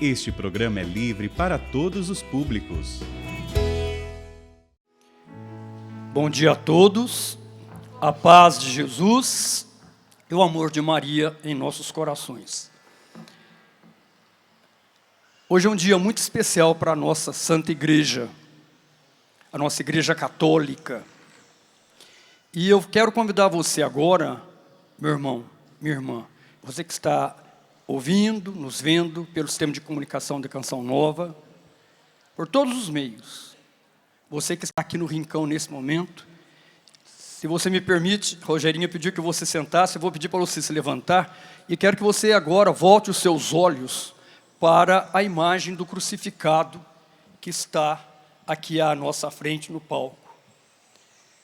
Este programa é livre para todos os públicos. Bom dia a todos, a paz de Jesus e o amor de Maria em nossos corações. Hoje é um dia muito especial para a nossa Santa Igreja, a nossa Igreja Católica. E eu quero convidar você agora, meu irmão, minha irmã, você que está ouvindo, nos vendo pelo sistema de comunicação de Canção Nova, por todos os meios. Você que está aqui no rincão nesse momento, se você me permite, Rogerinha pediu que você sentasse, eu vou pedir para você se levantar e quero que você agora volte os seus olhos para a imagem do crucificado que está aqui à nossa frente no palco.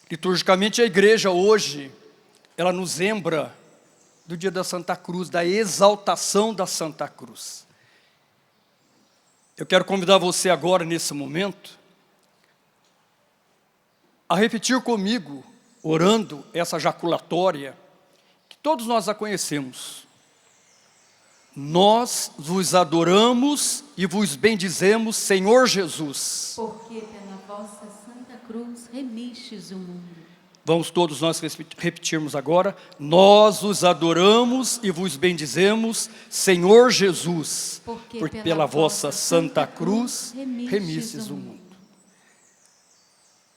Liturgicamente a igreja hoje, ela nos lembra do dia da Santa Cruz, da exaltação da Santa Cruz. Eu quero convidar você agora, nesse momento, a repetir comigo, orando essa jaculatória, que todos nós a conhecemos. Nós vos adoramos e vos bendizemos, Senhor Jesus. Porque pela vossa Santa Cruz remistes o mundo. Vamos todos nós repetirmos agora. Nós os adoramos e vos bendizemos, Senhor Jesus, porque pela vossa Santa Cruz remistes o mundo.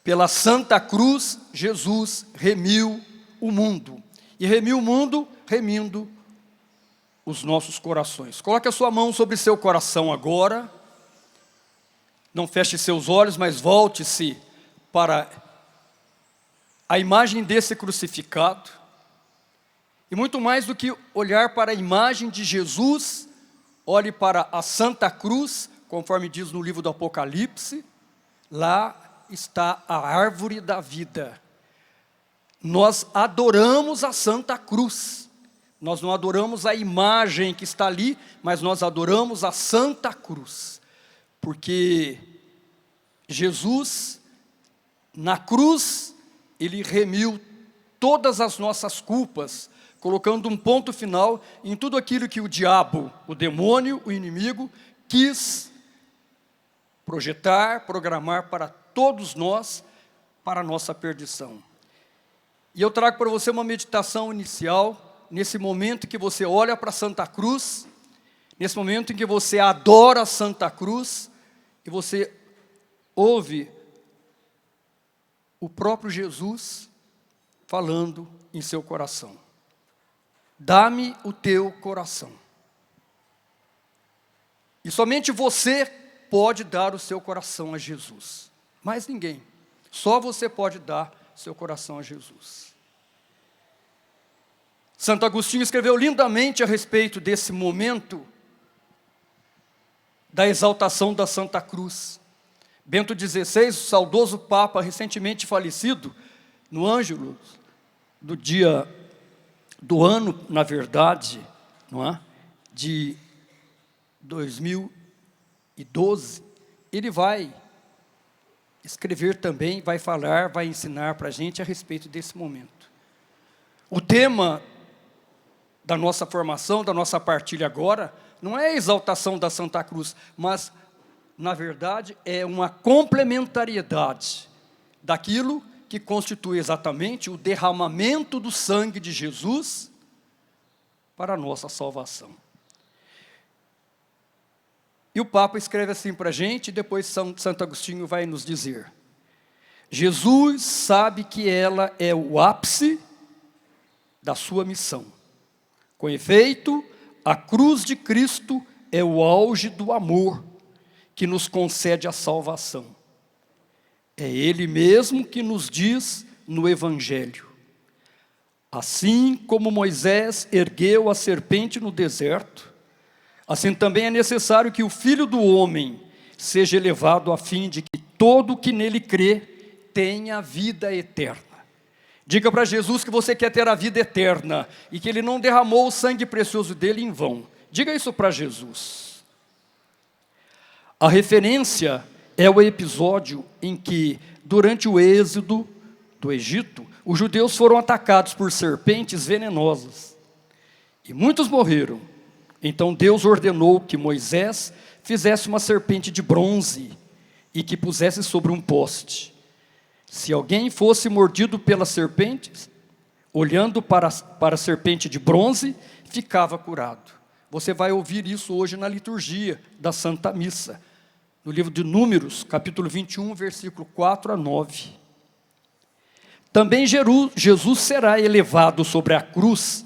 Pela Santa Cruz, Jesus remiu o mundo. E remiu o mundo, remindo os nossos corações. Coloque a sua mão sobre seu coração agora. Não feche seus olhos, mas volte-se para a imagem desse crucificado, e muito mais do que olhar para a imagem de Jesus, olhe para a Santa Cruz, conforme diz no livro do Apocalipse, lá está a árvore da vida. Nós adoramos a Santa Cruz, nós não adoramos a imagem que está ali, mas nós adoramos a Santa Cruz, porque Jesus, na cruz, Ele remiu todas as nossas culpas, colocando um ponto final em tudo aquilo que o diabo, o demônio, o inimigo, quis projetar, programar para todos nós, para a nossa perdição. E eu trago para você uma meditação inicial, nesse momento que você olha para a Santa Cruz, nesse momento em que você adora a Santa Cruz, e você ouve o próprio Jesus falando em seu coração. Dá-me o teu coração. E somente você pode dar o seu coração a Jesus. Mais ninguém. Só você pode dar seu coração a Jesus. Santo Agostinho escreveu lindamente a respeito desse momento da exaltação da Santa Cruz. Bento XVI, o saudoso Papa recentemente falecido, no Ângelus do ano, na verdade, não é? De 2012, ele vai escrever também, vai falar, vai ensinar para a gente a respeito desse momento. O tema da nossa formação, da nossa partilha agora, não é a exaltação da Santa Cruz, mas na verdade, é uma complementariedade daquilo que constitui exatamente o derramamento do sangue de Jesus para a nossa salvação. E o Papa escreve assim para a gente, e depois Santo Agostinho vai nos dizer: Jesus sabe que ela é o ápice da sua missão. Com efeito, a cruz de Cristo é o auge do amor que nos concede a salvação. É Ele mesmo que nos diz no Evangelho: assim como Moisés ergueu a serpente no deserto, assim também é necessário que o Filho do Homem seja elevado a fim de que todo o que nele crê tenha vida eterna. Diga para Jesus que você quer ter a vida eterna e que Ele não derramou o sangue precioso dele em vão. Diga isso para Jesus. A referência é o episódio em que, durante o êxodo do Egito, os judeus foram atacados por serpentes venenosas e muitos morreram. Então Deus ordenou que Moisés fizesse uma serpente de bronze e que pusesse sobre um poste. Se alguém fosse mordido pela serpente, olhando para a serpente de bronze, ficava curado. Você vai ouvir isso hoje na liturgia da Santa Missa, no livro de Números, capítulo 21, versículo 4 a 9. Também Jesus será elevado sobre a cruz,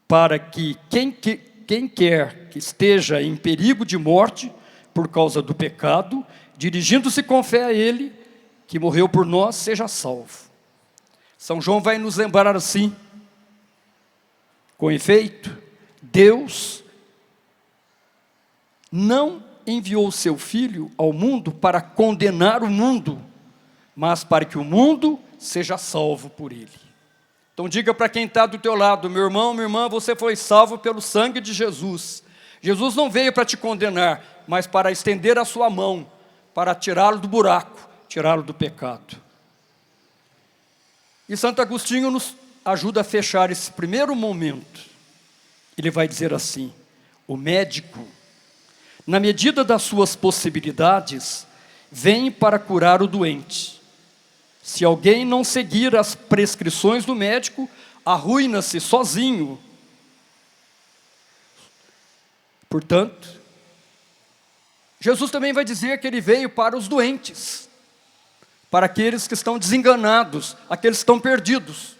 para que quem quer que esteja em perigo de morte por causa do pecado, dirigindo-se com fé a Ele, que morreu por nós, seja salvo. São João vai nos lembrar assim: com efeito, Deus não enviou o seu Filho ao mundo para condenar o mundo, mas para que o mundo seja salvo por Ele. Então diga para quem está do teu lado: meu irmão, minha irmã, você foi salvo pelo sangue de Jesus. Jesus não veio para te condenar, mas para estender a sua mão, para tirá-lo do buraco, tirá-lo do pecado. E Santo Agostinho nos ajuda a fechar esse primeiro momento. Ele vai dizer assim: o médico, na medida das suas possibilidades, vem para curar o doente. Se alguém não seguir as prescrições do médico, arruína-se sozinho. Portanto, Jesus também vai dizer que Ele veio para os doentes, para aqueles que estão desenganados, aqueles que estão perdidos.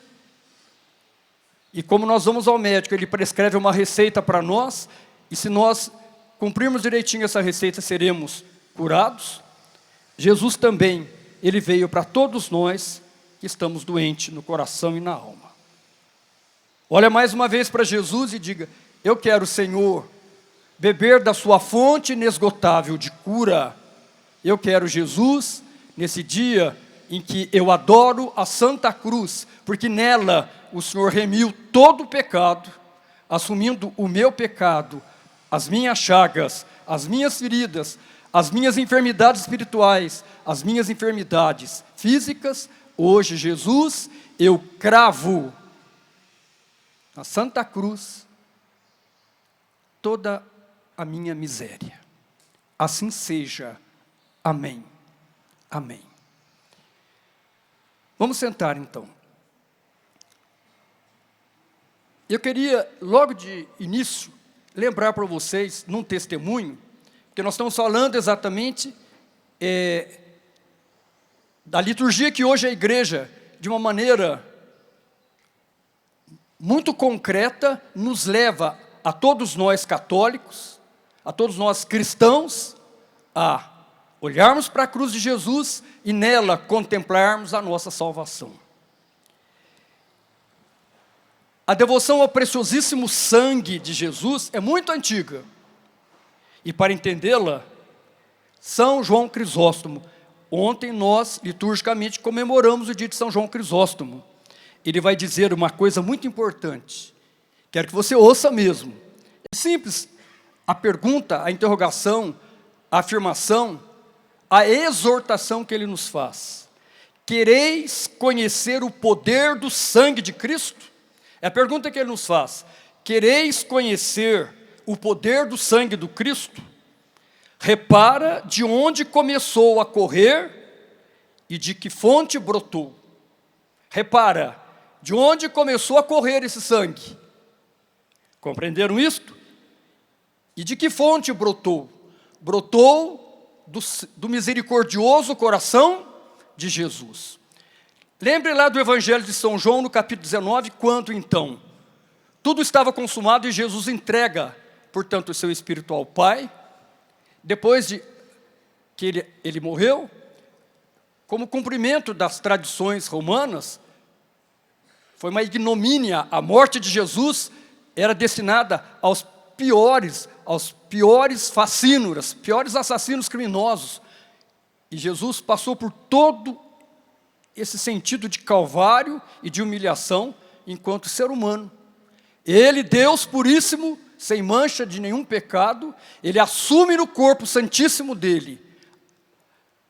E como nós vamos ao médico, ele prescreve uma receita para nós, e se nós cumprirmos direitinho essa receita, seremos curados. Jesus também, Ele veio para todos nós que estamos doentes no coração e na alma. Olha mais uma vez para Jesus e diga: eu quero, Senhor, beber da sua fonte inesgotável de cura. Eu quero, Jesus, nesse dia em que eu adoro a Santa Cruz, porque nela o Senhor remiu todo o pecado, assumindo o meu pecado, as minhas chagas, as minhas feridas, as minhas enfermidades espirituais, as minhas enfermidades físicas. Hoje, Jesus, eu cravo na Santa Cruz toda a minha miséria. Assim seja. Amém. Amém. Vamos sentar então. Eu queria, logo de início, lembrar para vocês, num testemunho, que nós estamos falando exatamente da liturgia que hoje a igreja, de uma maneira muito concreta, nos leva a todos nós católicos, a todos nós cristãos, a olharmos para a cruz de Jesus e nela contemplarmos a nossa salvação. A devoção ao preciosíssimo sangue de Jesus é muito antiga. E para entendê-la, São João Crisóstomo, ontem nós liturgicamente comemoramos o dia de São João Crisóstomo. Ele vai dizer uma coisa muito importante. Quero que você ouça mesmo. É simples a pergunta, a interrogação, a afirmação, a exortação que ele nos faz. Quereis conhecer o poder do sangue de Cristo? É a pergunta que ele nos faz. Quereis conhecer o poder do sangue do Cristo? Repara de onde começou a correr e de que fonte brotou. Repara de onde começou a correr esse sangue. Compreenderam isto? E de que fonte brotou? Brotou do misericordioso coração de Jesus. Lembre lá do Evangelho de São João, no capítulo 19, quando então tudo estava consumado e Jesus entrega, portanto, o seu Espírito ao Pai, depois de que ele morreu, como cumprimento das tradições romanas, foi uma ignomínia, a morte de Jesus era destinada aos piores facínoras, piores assassinos criminosos, e Jesus passou por todo esse sentido de calvário e de humilhação enquanto ser humano. Ele, Deus puríssimo, sem mancha de nenhum pecado, Ele assume no corpo santíssimo dele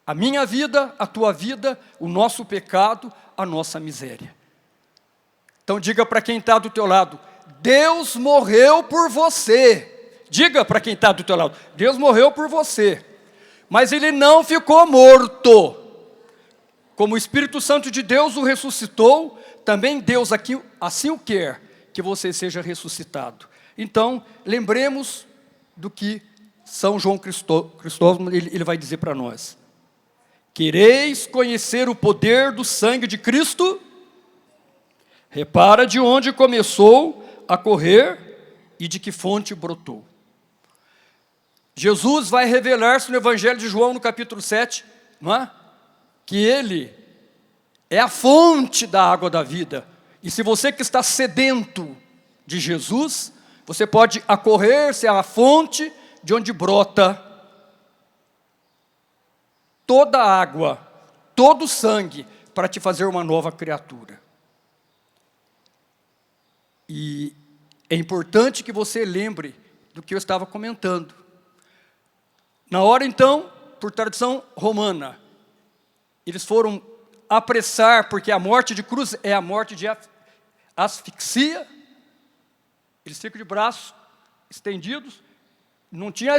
a minha vida, a tua vida, o nosso pecado, a nossa miséria. Então diga para quem está do teu lado: Deus morreu por você. Diga para quem está do teu lado: Deus morreu por você, mas Ele não ficou morto. Como o Espírito Santo de Deus o ressuscitou, também Deus aqui assim o quer, que você seja ressuscitado. Então, lembremos do que São João Crisóstomo ele vai dizer para nós. Quereis conhecer o poder do sangue de Cristo? Repara de onde começou a correr e de que fonte brotou. Jesus vai revelar-se no Evangelho de João, no capítulo 7, não é? Que Ele é a fonte da água da vida. E se você que está sedento de Jesus, você pode acorrer-se à fonte de onde brota toda a água, todo o sangue, para te fazer uma nova criatura. E é importante que você lembre do que eu estava comentando. Na hora então, por tradição romana, eles foram apressar, porque a morte de cruz é a morte de asfixia. Eles ficam de braços estendidos, não tinha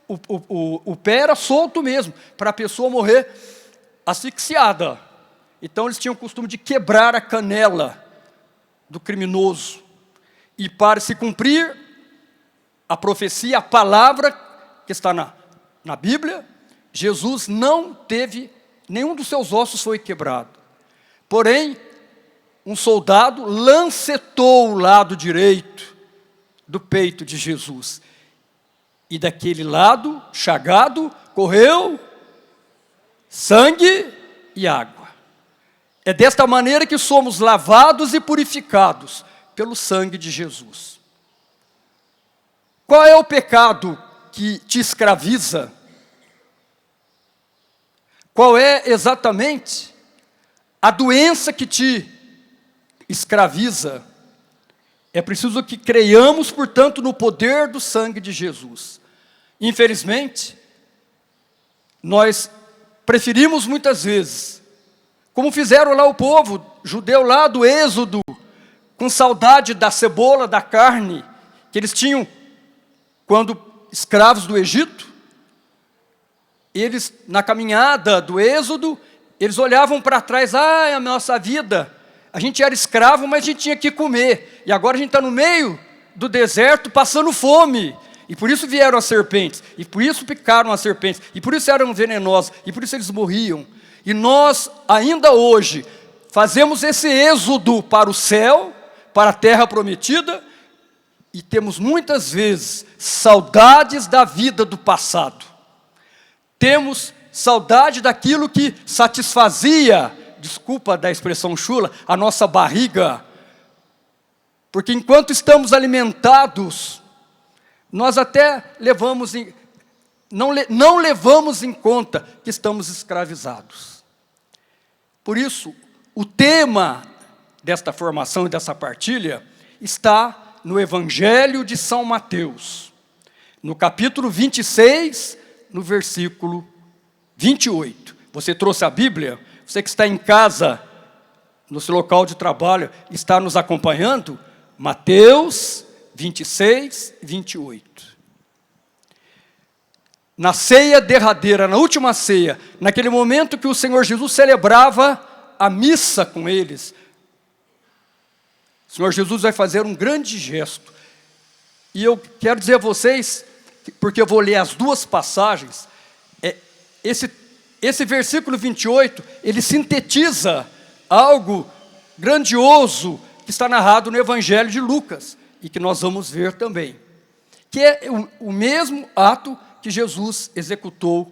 o pé era solto mesmo, para a pessoa morrer asfixiada. Então eles tinham o costume de quebrar a canela do criminoso. E para se cumprir a profecia, a palavra que está na Bíblia, Jesus não teve, nenhum dos seus ossos foi quebrado. Porém, um soldado lancetou o lado direito do peito de Jesus. E daquele lado, chagado, correu sangue e água. É desta maneira que somos lavados e purificados pelo sangue de Jesus. Qual é o pecado que te escraviza? Qual é exatamente a doença que te escraviza? É preciso que creiamos, portanto, no poder do sangue de Jesus. Infelizmente, nós preferimos muitas vezes, como fizeram lá o povo judeu lá do Êxodo, com saudade da cebola, da carne, que eles tinham quando escravos do Egito. Eles, na caminhada do Êxodo, eles olhavam para trás: a nossa vida, a gente era escravo, mas a gente tinha que comer, e agora a gente está no meio do deserto, passando fome, e por isso vieram as serpentes, e por isso picaram as serpentes, e por isso eram venenosos, e por isso eles morriam. E nós, ainda hoje, fazemos esse êxodo para o céu, para a terra prometida, e temos muitas vezes saudades da vida do passado. Temos saudade daquilo que satisfazia, desculpa da expressão chula, a nossa barriga. Porque enquanto estamos alimentados, nós até não levamos em conta que estamos escravizados. Por isso, o tema desta formação e dessa partilha está no Evangelho de São Mateus, no capítulo 26, no versículo 28. Você trouxe a Bíblia? Você que está em casa, no seu local de trabalho, está nos acompanhando? Mateus 26, 28. Na ceia derradeira, na última ceia, naquele momento que o Senhor Jesus celebrava a missa com eles, o Senhor Jesus vai fazer um grande gesto. E eu quero dizer a vocês, porque eu vou ler as duas passagens, esse versículo 28, ele sintetiza algo grandioso que está narrado no Evangelho de Lucas, e que nós vamos ver também, que é o mesmo ato que Jesus executou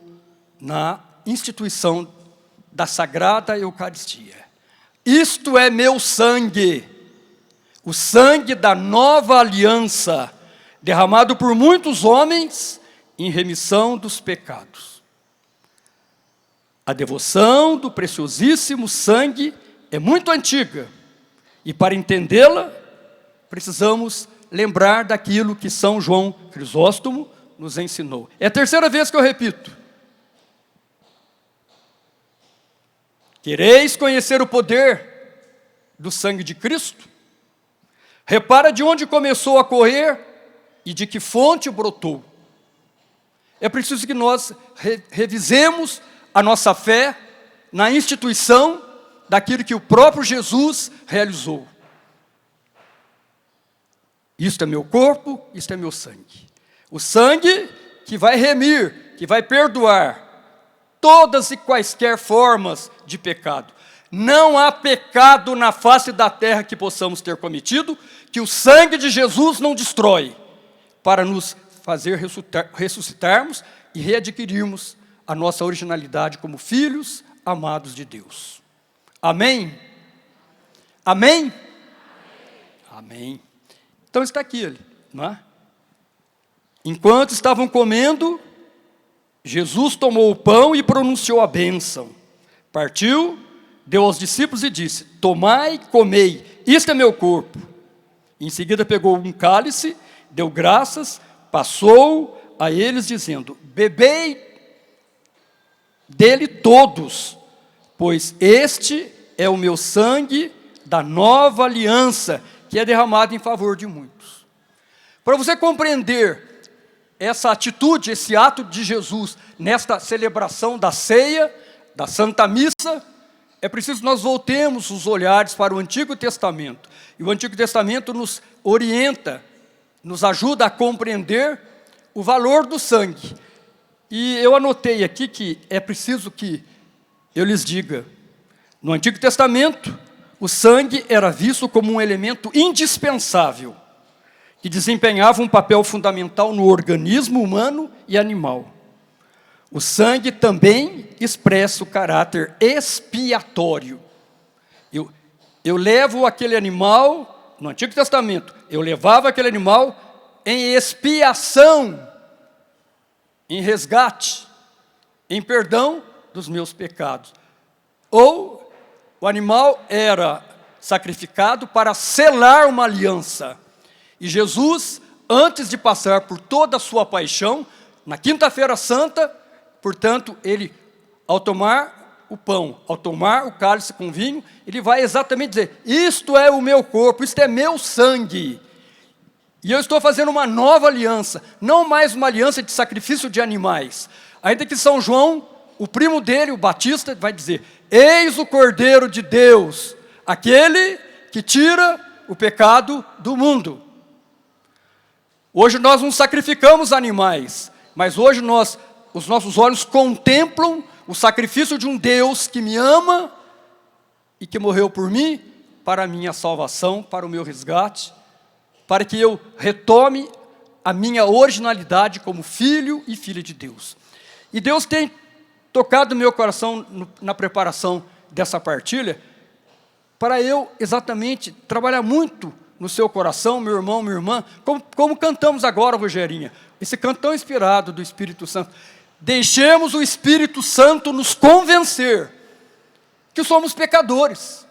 na instituição da Sagrada Eucaristia. Isto é meu sangue, o sangue da nova aliança, derramado por muitos homens em remissão dos pecados. A devoção do preciosíssimo sangue é muito antiga, e para entendê-la, precisamos lembrar daquilo que São João Crisóstomo nos ensinou. É a terceira vez que eu repito. Quereis conhecer o poder do sangue de Cristo? Repara de onde começou a correr e de que fonte brotou. É preciso que nós revisemos a nossa fé na instituição daquilo que o próprio Jesus realizou. Isto é meu corpo, isto é meu sangue. O sangue que vai remir, que vai perdoar todas e quaisquer formas de pecado. Não há pecado na face da terra que possamos ter cometido, que o sangue de Jesus não destrói, para nos fazer ressuscitarmos e readquirirmos a nossa originalidade como filhos amados de Deus. Amém? Amém? Amém. Então está aqui ele, não é? Enquanto estavam comendo, Jesus tomou o pão e pronunciou a bênção. Partiu, deu aos discípulos e disse: tomai, comei, isto é meu corpo. Em seguida pegou um cálice, deu graças, passou a eles dizendo: bebei dele todos, pois este é o meu sangue da nova aliança, que é derramado em favor de muitos. Para você compreender essa atitude, esse ato de Jesus, nesta celebração da ceia, da Santa Missa, é preciso que nós voltemos os olhares para o Antigo Testamento. E o Antigo Testamento nos orienta, nos ajuda a compreender o valor do sangue. E eu anotei aqui que é preciso que eu lhes diga, no Antigo Testamento, o sangue era visto como um elemento indispensável, que desempenhava um papel fundamental no organismo humano e animal. O sangue também expressa o caráter expiatório. Eu levo aquele animal, no Antigo Testamento, eu levava aquele animal em expiação, em resgate, em perdão dos meus pecados. Ou o animal era sacrificado para selar uma aliança. E Jesus, antes de passar por toda a sua paixão, na quinta-feira santa, portanto, ele, ao tomar o pão, ao tomar o cálice com vinho, ele vai exatamente dizer: isto é o meu corpo, isto é meu sangue. E eu estou fazendo uma nova aliança, não mais uma aliança de sacrifício de animais. Ainda que São João, o primo dele, o Batista, vai dizer: eis o Cordeiro de Deus, aquele que tira o pecado do mundo. Hoje nós não sacrificamos animais, mas hoje os nossos olhos contemplam o sacrifício de um Deus que me ama e que morreu por mim, para a minha salvação, para o meu resgate, para que eu retome a minha originalidade como filho e filha de Deus. E Deus tem tocado no meu coração na preparação dessa partilha, para eu exatamente trabalhar muito no seu coração, meu irmão, minha irmã, como cantamos agora, Rogerinha, esse canto tão inspirado do Espírito Santo. Deixemos o Espírito Santo nos convencer que somos pecadores.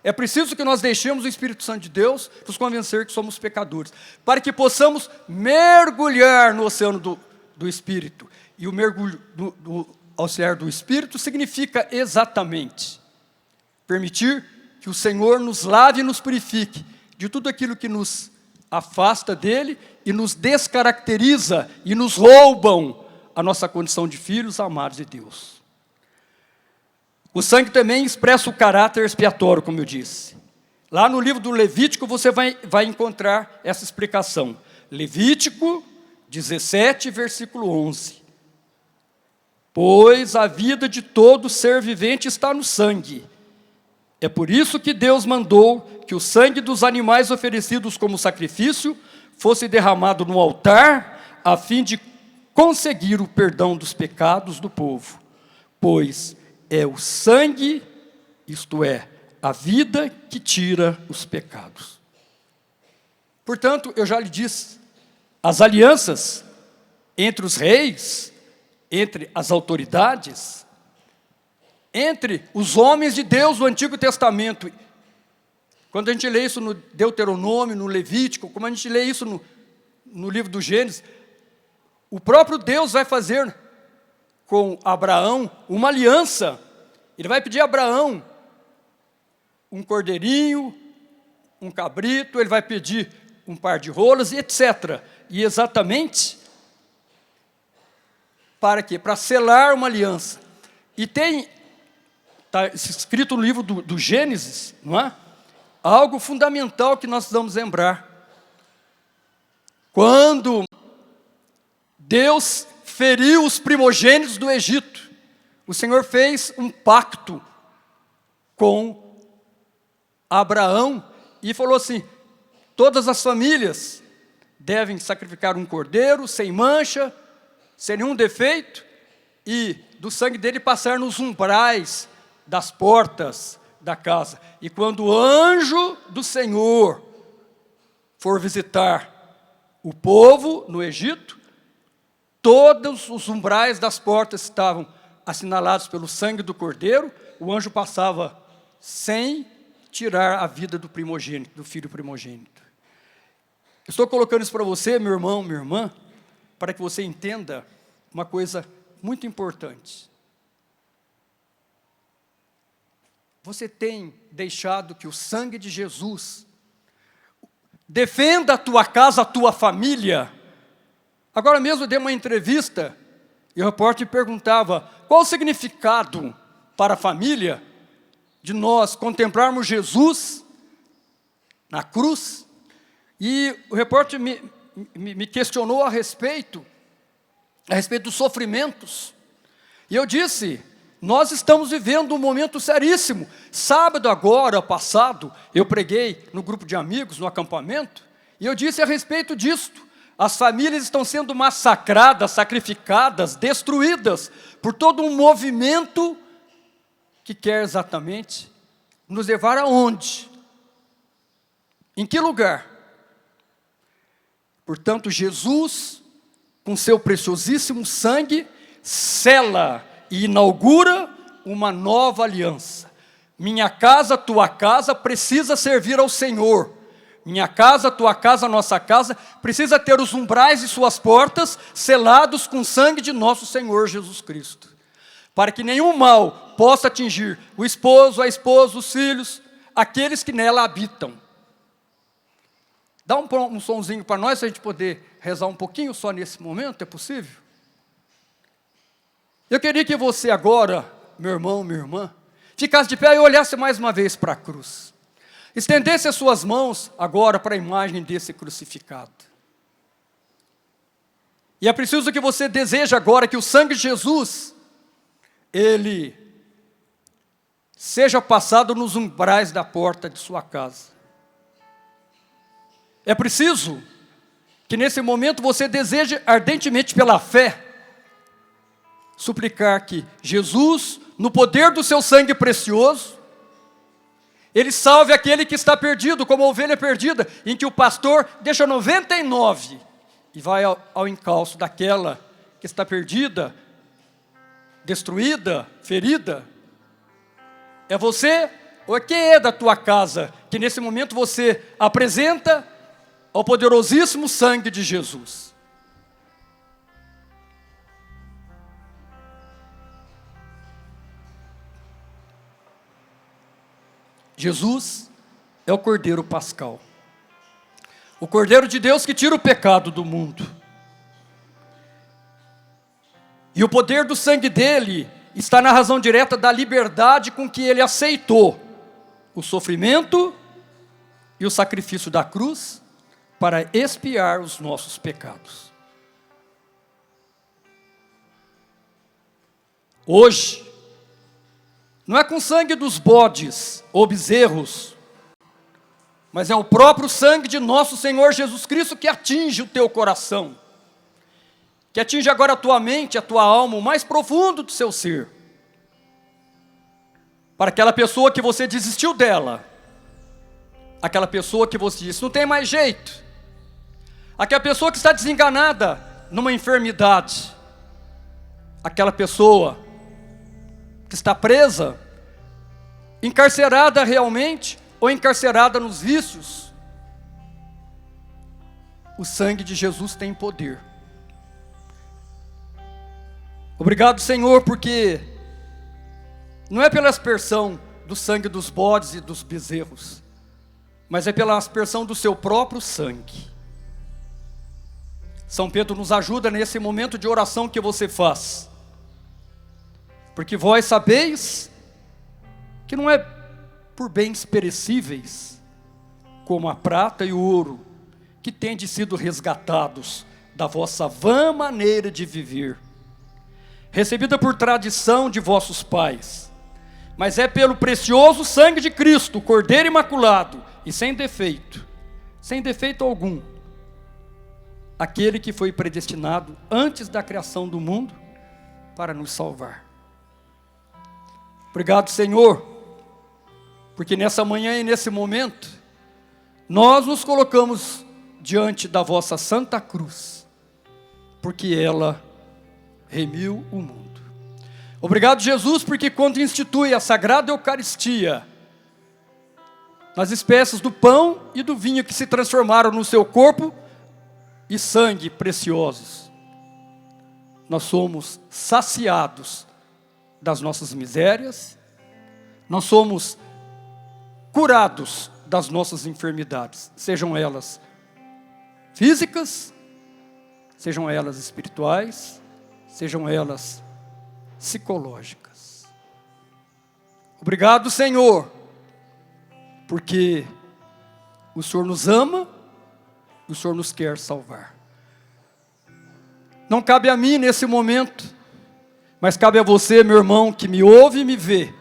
É preciso que nós deixemos o Espírito Santo de Deus nos convencer que somos pecadores, para que possamos mergulhar no oceano do Espírito. E o mergulho do auxiliar do Espírito significa exatamente permitir que o Senhor nos lave e nos purifique de tudo aquilo que nos afasta dele e nos descaracteriza e nos roubam a nossa condição de filhos amados de Deus. O sangue também expressa o caráter expiatório, como eu disse. Lá no livro do Levítico você vai encontrar essa explicação. Levítico 17, versículo 11. Pois a vida de todo ser vivente está no sangue. É por isso que Deus mandou que o sangue dos animais oferecidos como sacrifício fosse derramado no altar, a fim de conseguir o perdão dos pecados do povo. Pois é o sangue, isto é, a vida que tira os pecados. Portanto, eu já lhe disse, as alianças entre os reis, entre as autoridades, entre os homens de Deus do Antigo Testamento, quando a gente lê isso no Deuteronômio, no Levítico, como a gente lê isso no livro do Gênesis, o próprio Deus vai fazer com Abraão uma aliança. Ele vai pedir a Abraão um cordeirinho, um cabrito, ele vai pedir um par de rolas e etc. E exatamente para quê? Para selar uma aliança. E está escrito no livro do Gênesis, não é? Algo fundamental que nós precisamos lembrar. Quando Deus feriu os primogênitos do Egito, o Senhor fez um pacto com Abraão e falou assim: todas as famílias devem sacrificar um cordeiro sem mancha, sem nenhum defeito, e do sangue dele passar nos umbrais das portas da casa. E quando o anjo do Senhor for visitar o povo no Egito, todos os umbrais das portas estavam assinalados pelo sangue do cordeiro, o anjo passava sem tirar a vida do primogênito, do filho primogênito. Estou colocando isso para você, meu irmão, minha irmã, para que você entenda uma coisa muito importante. Você tem deixado que o sangue de Jesus defenda a tua casa, a tua família? Agora mesmo eu dei uma entrevista e o repórter perguntava qual o significado para a família de nós contemplarmos Jesus na cruz. E o repórter me questionou a respeito dos sofrimentos. E eu disse: nós estamos vivendo um momento seríssimo. Sábado agora, passado, eu preguei no grupo de amigos, no acampamento, e eu disse a respeito disto. As famílias estão sendo massacradas, sacrificadas, destruídas, por todo um movimento que quer exatamente nos levar aonde? Em que lugar? Portanto, Jesus, com seu preciosíssimo sangue, sela e inaugura uma nova aliança. Minha casa, tua casa, precisa servir ao Senhor. Minha casa, tua casa, nossa casa, precisa ter os umbrais de suas portas selados com o sangue de nosso Senhor Jesus Cristo, para que nenhum mal possa atingir o esposo, a esposa, os filhos, aqueles que nela habitam. Dá um sonzinho para nós, para a gente poder rezar um pouquinho só nesse momento, é possível? Eu queria que você agora, meu irmão, minha irmã, ficasse de pé e olhasse mais uma vez para a cruz. Estendesse as suas mãos agora para a imagem desse crucificado. E é preciso que você deseje agora que o sangue de Jesus, ele seja passado nos umbrais da porta de sua casa. É preciso que nesse momento você deseje ardentemente pela fé, suplicar que Jesus, no poder do seu sangue precioso, ele salve aquele que está perdido, como a ovelha perdida, em que o pastor deixa 99 e vai ao encalço daquela que está perdida, destruída, ferida. É você ou quem é da tua casa que nesse momento você apresenta ao poderosíssimo sangue de Jesus? Jesus é o Cordeiro Pascal, o Cordeiro de Deus que tira o pecado do mundo. E o poder do sangue dele está na razão direta da liberdade com que ele aceitou o sofrimento e o sacrifício da cruz para expiar os nossos pecados. Hoje, não é com sangue dos bodes ou bezerros, mas é o próprio sangue de nosso Senhor Jesus Cristo que atinge o teu coração, que atinge agora a tua mente, a tua alma, o mais profundo do seu ser. Para aquela pessoa que você desistiu dela, aquela pessoa que você disse, não tem mais jeito, aquela pessoa que está desenganada numa enfermidade, aquela pessoa que está presa, encarcerada realmente, ou encarcerada nos vícios. O sangue de Jesus tem poder. Obrigado, Senhor, porque não é pela aspersão do sangue dos bodes e dos bezerros, mas é pela aspersão do seu próprio sangue. São Pedro nos ajuda nesse momento de oração que você faz. Porque vós sabeis que não é por bens perecíveis, como a prata e o ouro, que tendes sido resgatados da vossa vã maneira de viver, recebida por tradição de vossos pais, mas é pelo precioso sangue de Cristo, Cordeiro imaculado e sem defeito algum, aquele que foi predestinado antes da criação do mundo para nos salvar. Obrigado, Senhor, porque nessa manhã e nesse momento, nós nos colocamos diante da vossa Santa Cruz, porque ela remiu o mundo. Obrigado, Jesus, porque quando institui a Sagrada Eucaristia, nas espécies do pão e do vinho que se transformaram no seu corpo e sangue preciosos, nós somos saciados das nossas misérias, nós somos curados das nossas enfermidades, sejam elas físicas, sejam elas espirituais, sejam elas psicológicas. Obrigado, Senhor, porque o Senhor nos ama, o Senhor nos quer salvar. Não cabe a mim nesse momento, mas cabe a você, meu irmão, que me ouve e me vê,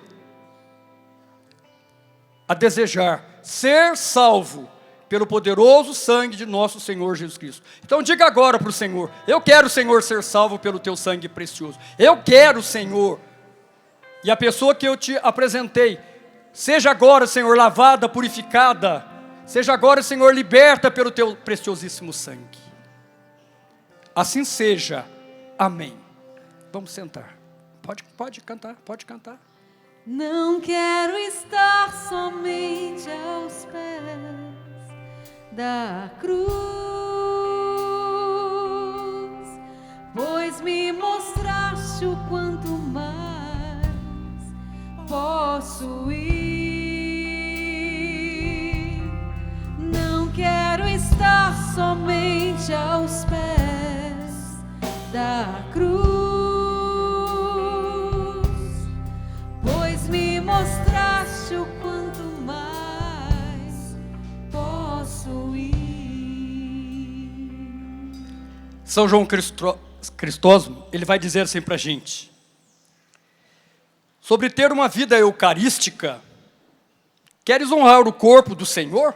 a desejar ser salvo pelo poderoso sangue de nosso Senhor Jesus Cristo. Então diga agora para o Senhor: eu quero, Senhor, ser salvo pelo teu sangue precioso. Eu quero, Senhor. E a pessoa que eu te apresentei, seja agora, Senhor, lavada, purificada. Seja agora, Senhor, liberta pelo teu preciosíssimo sangue. Assim seja. Amém. Vamos sentar. Pode cantar, pode cantar. Não quero estar somente aos pés da cruz, pois me mostraste o quanto mais posso ir. Não quero estar somente aos pés da cruz, pois me mostraste o quanto mais posso ir. São João Cristóstomo, ele vai dizer assim para a gente, sobre ter uma vida eucarística: queres honrar o corpo do Senhor?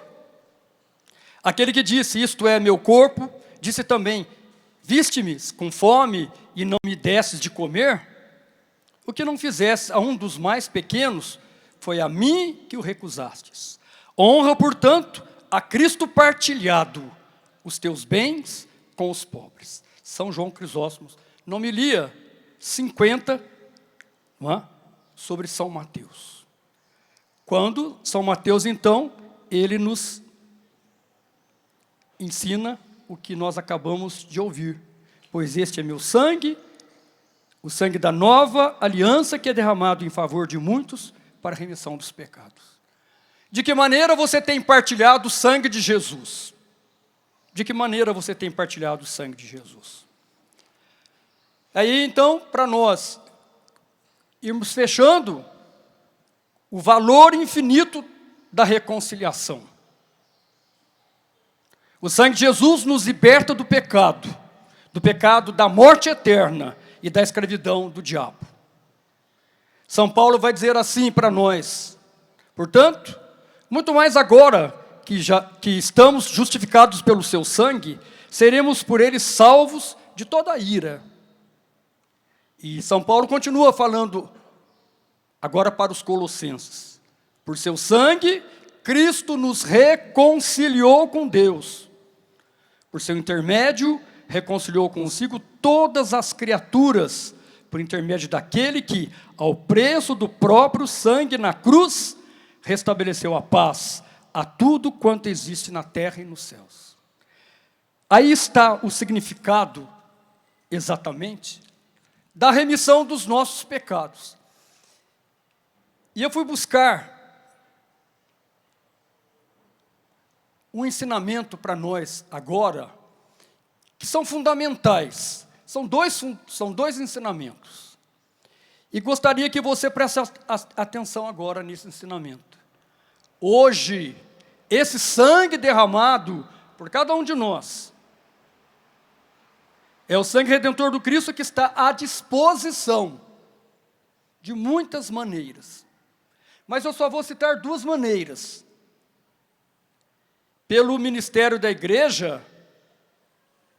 Aquele que disse, isto é meu corpo, disse também, viste-me com fome e não me desses de comer? O que não fizesse a um dos mais pequenos, foi a mim que o recusastes. Honra, portanto, a Cristo partilhado os teus bens com os pobres. São João Crisóstomo, na homilia 50, não é? Sobre São Mateus. Quando São Mateus, então, ele nos ensina o que nós acabamos de ouvir. Pois este é meu sangue, o sangue da nova aliança que é derramado em favor de muitos para a remissão dos pecados. De que maneira você tem partilhado o sangue de Jesus? De que maneira você tem partilhado o sangue de Jesus? Aí então, para nós irmos fechando o valor infinito da reconciliação. O sangue de Jesus nos liberta do pecado da morte eterna e da escravidão do diabo. São Paulo vai dizer assim para nós: portanto, muito mais agora que estamos justificados pelo seu sangue, seremos por ele salvos de toda a ira. E São Paulo continua falando agora para os colossenses: por seu sangue, Cristo nos reconciliou com Deus. Por seu intermédio, reconciliou consigo todas as criaturas, por intermédio daquele que, ao preço do próprio sangue na cruz, restabeleceu a paz a tudo quanto existe na terra e nos céus. Aí está o significado, exatamente, da remissão dos nossos pecados. E eu fui buscar um ensinamento para nós agora, que são fundamentais. São dois ensinamentos. E gostaria que você prestasse atenção agora nesse ensinamento. Hoje, esse sangue derramado por cada um de nós, é o sangue redentor do Cristo que está à disposição de muitas maneiras. Mas eu só vou citar duas maneiras. Pelo ministério da igreja,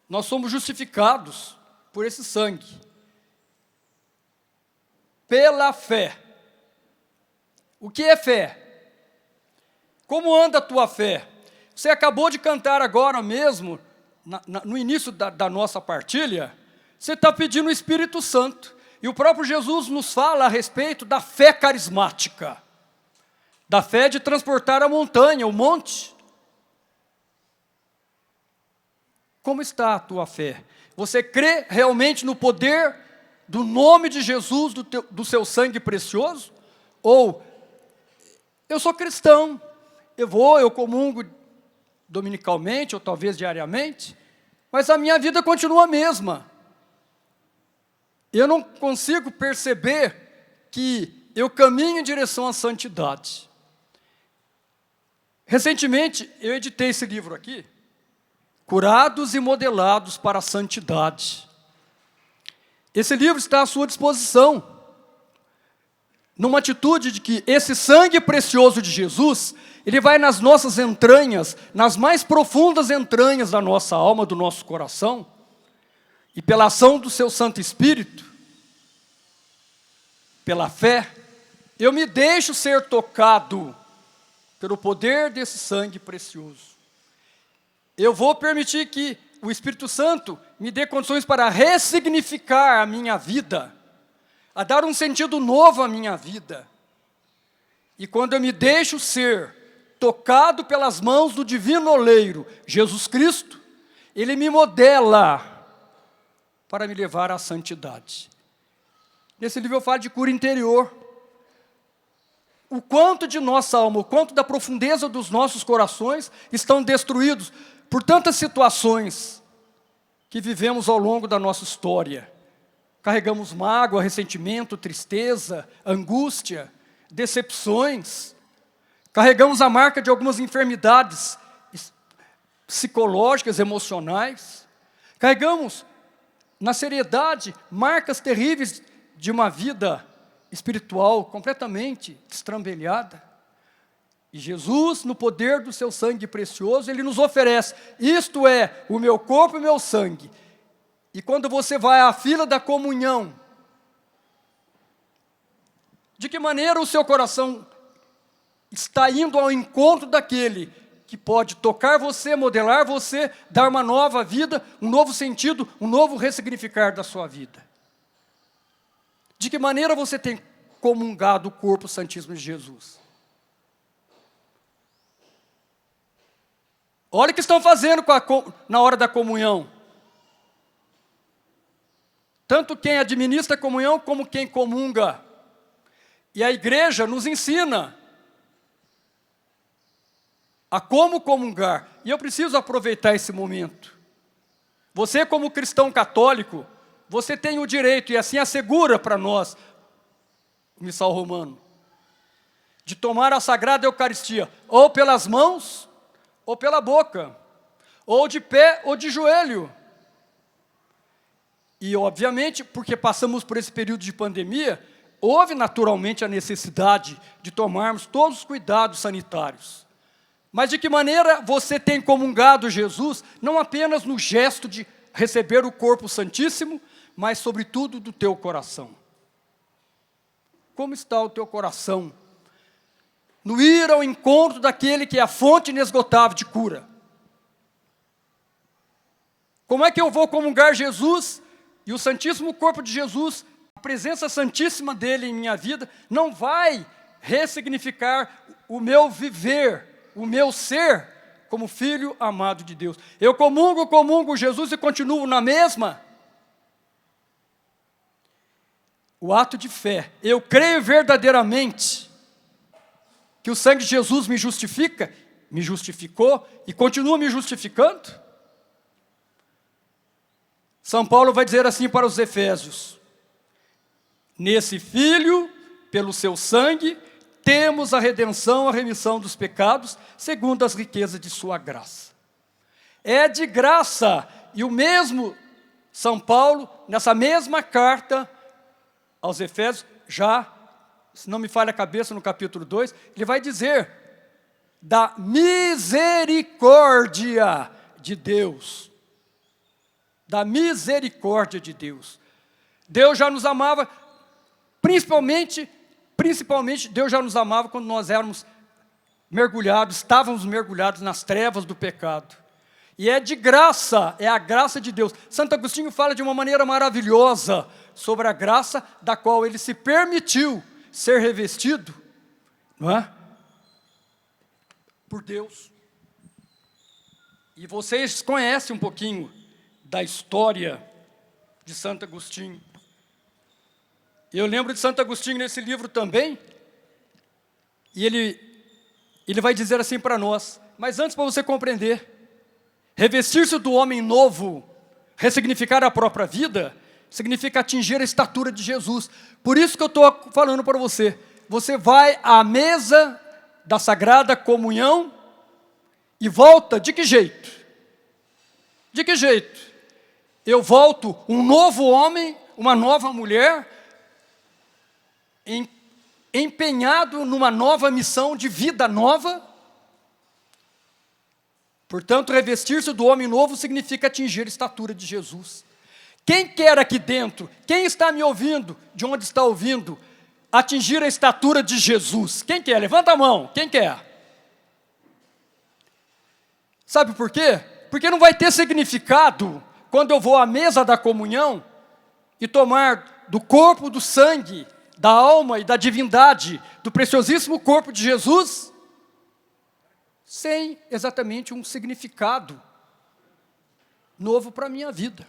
nós somos justificados por esse sangue. Pela fé. O que é fé? Como anda a tua fé? Você acabou de cantar agora mesmo, no início da nossa partilha, você está pedindo o Espírito Santo. E o próprio Jesus nos fala a respeito da fé carismática. Da fé de transportar a montanha, o monte. Como está a tua fé? Você crê realmente no poder do nome de Jesus, do seu sangue precioso? Ou, eu sou cristão, eu comungo dominicalmente, ou talvez diariamente, mas a minha vida continua a mesma. Eu não consigo perceber que eu caminho em direção à santidade. Recentemente, eu editei esse livro aqui, Curados e Modelados para a Santidade. Esse livro está à sua disposição, numa atitude de que esse sangue precioso de Jesus, ele vai nas nossas entranhas, nas mais profundas entranhas da nossa alma, do nosso coração, e pela ação do seu Santo Espírito, pela fé, eu me deixo ser tocado pelo poder desse sangue precioso. Eu vou permitir que o Espírito Santo me dê condições para ressignificar a minha vida, a dar um sentido novo à minha vida. E quando eu me deixo ser tocado pelas mãos do divino oleiro, Jesus Cristo, Ele me modela para me levar à santidade. Nesse livro eu falo de cura interior. O quanto de nossa alma, o quanto da profundeza dos nossos corações estão destruídos por tantas situações que vivemos ao longo da nossa história. Carregamos mágoa, ressentimento, tristeza, angústia, decepções. Carregamos a marca de algumas enfermidades psicológicas, emocionais. Carregamos, na seriedade, marcas terríveis de uma vida espiritual completamente destrambelhada. E Jesus, no poder do seu sangue precioso, Ele nos oferece, isto é, o meu corpo e o meu sangue. E quando você vai à fila da comunhão, de que maneira o seu coração está indo ao encontro daquele que pode tocar você, modelar você, dar uma nova vida, um novo sentido, um novo ressignificar da sua vida? De que maneira você tem comungado o corpo santíssimo de Jesus? Olha o que estão fazendo na hora da comunhão. Tanto quem administra a comunhão, como quem comunga. E a igreja nos ensina a como comungar. E eu preciso aproveitar esse momento. Você, como cristão católico, você tem o direito, e assim assegura para nós, o missal romano, de tomar a Sagrada Eucaristia, ou pelas mãos, ou pela boca, ou de pé, ou de joelho. E, obviamente, porque passamos por esse período de pandemia, houve naturalmente a necessidade de tomarmos todos os cuidados sanitários. Mas de que maneira você tem comungado Jesus, não apenas no gesto de receber o corpo santíssimo, mas sobretudo do teu coração? Como está o teu coração? No ir ao encontro daquele que é a fonte inesgotável de cura. Como é que eu vou comungar Jesus e o santíssimo corpo de Jesus, a presença santíssima dele em minha vida, não vai ressignificar o meu viver, o meu ser, como filho amado de Deus? Eu comungo Jesus e continuo na mesma? O ato de fé, eu creio verdadeiramente que o sangue de Jesus me justifica, me justificou e continua me justificando? São Paulo vai dizer assim para os Efésios: nesse Filho, pelo seu sangue, temos a redenção, a remissão dos pecados, segundo as riquezas de sua graça. É de graça, e o mesmo São Paulo, nessa mesma carta aos Efésios, já, se não me falha a cabeça, no capítulo 2, ele vai dizer da misericórdia de Deus. Da misericórdia de Deus. Deus já nos amava, principalmente Deus já nos amava quando nós éramos mergulhados, estávamos mergulhados nas trevas do pecado. E é de graça, é a graça de Deus. Santo Agostinho fala de uma maneira maravilhosa sobre a graça da qual ele se permitiu ser revestido, não é? Por Deus. E vocês conhecem um pouquinho da história de Santo Agostinho. Eu lembro de Santo Agostinho nesse livro também, e ele vai dizer assim para nós, mas antes, para você compreender, revestir-se do homem novo, ressignificar a própria vida, significa atingir a estatura de Jesus. Por isso que eu estou falando para você, você vai à mesa da Sagrada Comunhão e volta de que jeito? De que jeito? Eu volto um novo homem, uma nova mulher, empenhado numa nova missão de vida nova. Portanto, revestir-se do homem novo significa atingir a estatura de Jesus. Quem quer aqui dentro, quem está me ouvindo, de onde está ouvindo, atingir a estatura de Jesus? Quem quer? Levanta a mão, quem quer? Sabe por quê? Porque não vai ter significado quando eu vou à mesa da comunhão e tomar do corpo, do sangue, da alma e da divindade, do preciosíssimo corpo de Jesus, sem exatamente um significado novo para a minha vida.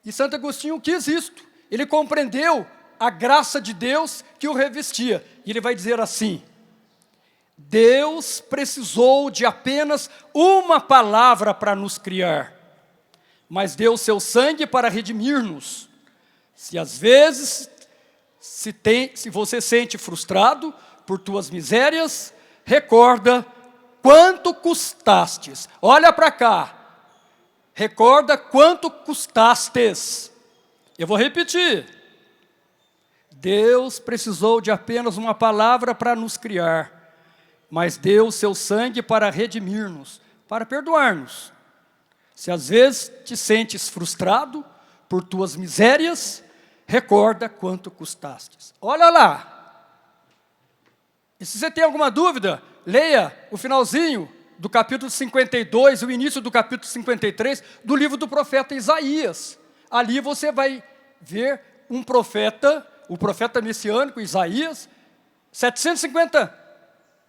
E Santo Agostinho quis isto, ele compreendeu a graça de Deus que o revestia, e ele vai dizer assim: Deus precisou de apenas uma palavra para nos criar, mas deu seu sangue para redimir-nos. Se às vezes se você sente frustrado por tuas misérias, recorda quanto custastes. Olha para cá. Recorda quanto custastes. Eu vou repetir. Deus precisou de apenas uma palavra para nos criar, mas deu seu sangue para redimir-nos, para perdoar-nos. Se às vezes te sentes frustrado por tuas misérias, recorda quanto custastes. Olha lá. E se você tem alguma dúvida, leia o finalzinho do capítulo 52, o início do capítulo 53, do livro do profeta Isaías. Ali você vai ver um profeta, o profeta messiânico Isaías, 750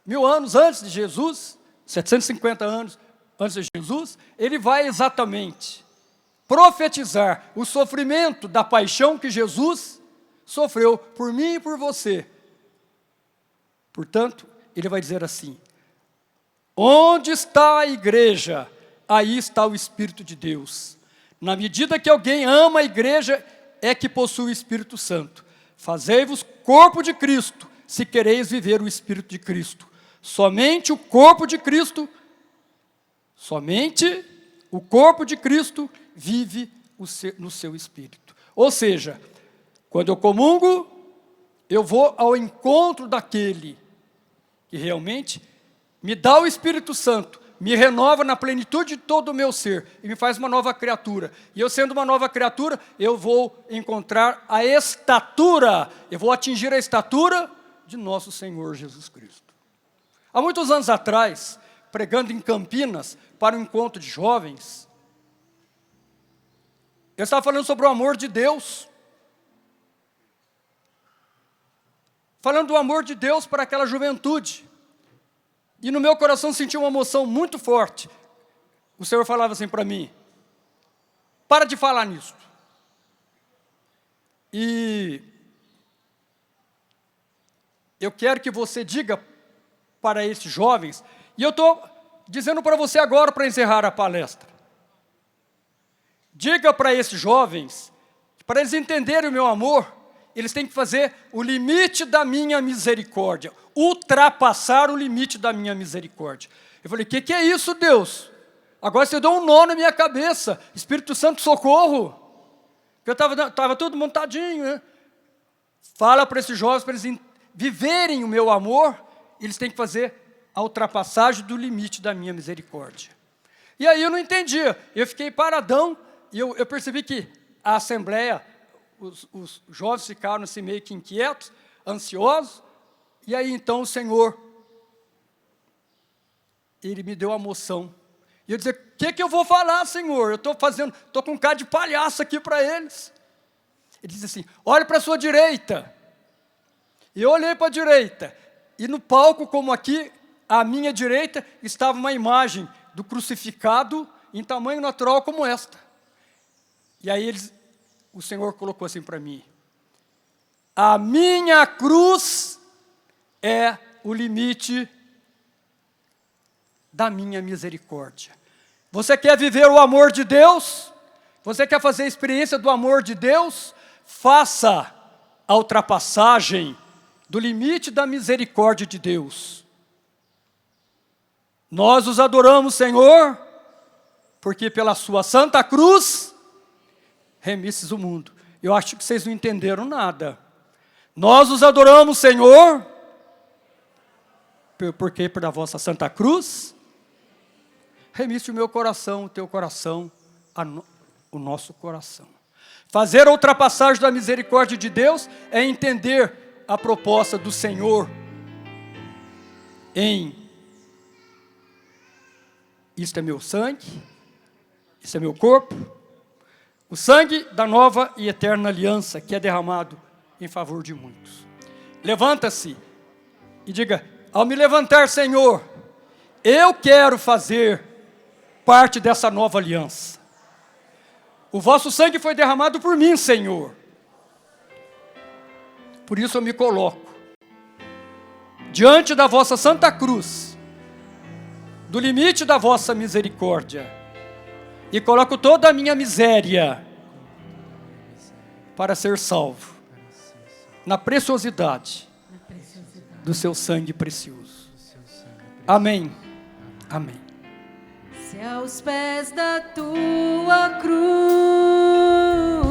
mil anos antes de Jesus, 750 anos antes de Jesus, ele vai exatamente profetizar o sofrimento da paixão que Jesus sofreu por mim e por você. Portanto, ele vai dizer assim: onde está a igreja, aí está o Espírito de Deus. Na medida que alguém ama a igreja, é que possui o Espírito Santo. Fazei-vos corpo de Cristo, se quereis viver o Espírito de Cristo. Somente o corpo de Cristo vive no seu Espírito. Ou seja, quando eu comungo, eu vou ao encontro daquele que realmente me dá o Espírito Santo, me renova na plenitude de todo o meu ser e me faz uma nova criatura. E eu sendo uma nova criatura, eu vou encontrar a estatura, eu vou atingir a estatura de nosso Senhor Jesus Cristo. Há muitos anos atrás, pregando em Campinas para um encontro de jovens, eu estava falando sobre o amor de Deus, falando do amor de Deus para aquela juventude. E no meu coração senti uma emoção muito forte. O Senhor falava assim para mim: para de falar nisso. E eu quero que você diga para esses jovens E eu estou dizendo para você agora, para encerrar a palestra. Diga para esses jovens, para eles entenderem o meu amor, eles têm que fazer o limite da minha misericórdia, ultrapassar o limite da minha misericórdia. Eu falei, o que é isso, Deus? Agora você deu um nó na minha cabeça, Espírito Santo, socorro. Eu estava tudo montadinho, né? Fala para esses jovens, para eles viverem o meu amor, eles têm que fazer a ultrapassagem do limite da minha misericórdia. E aí eu não entendia, eu fiquei paradão, e eu percebi que a assembleia, os jovens ficaram assim meio que inquietos, ansiosos, e aí então o Senhor, Ele me deu a moção. E eu dizia, o que eu vou falar, Senhor? Eu estou com cara de palhaço aqui para eles. Ele disse assim, olhe para a sua direita. E eu olhei para a direita, e no palco, como aqui, à minha direita, estava uma imagem do crucificado em tamanho natural como esta. E aí o Senhor colocou assim para mim, a minha cruz é o limite da minha misericórdia. Você quer viver o amor de Deus? Você quer fazer a experiência do amor de Deus? Faça a ultrapassagem do limite da misericórdia de Deus. Nós os adoramos, Senhor, porque pela sua santa cruz, remisses o mundo. Eu acho que vocês não entenderam nada. Nós os adoramos, Senhor, porque pela vossa santa cruz, remisse o meu coração, o teu coração, o nosso coração. Fazer a ultrapassagem da misericórdia de Deus é entender a proposta do Senhor isto é meu sangue, isso é meu corpo, o sangue da nova e eterna aliança que é derramado em favor de muitos. Levanta-se e diga, ao me levantar, Senhor, eu quero fazer parte dessa nova aliança. O vosso sangue foi derramado por mim, Senhor. Por isso eu me coloco diante da vossa santa cruz, do limite da vossa misericórdia, e coloco toda a minha miséria para ser salvo, na preciosidade do seu sangue precioso. Amém. Amém. Se aos pés da tua cruz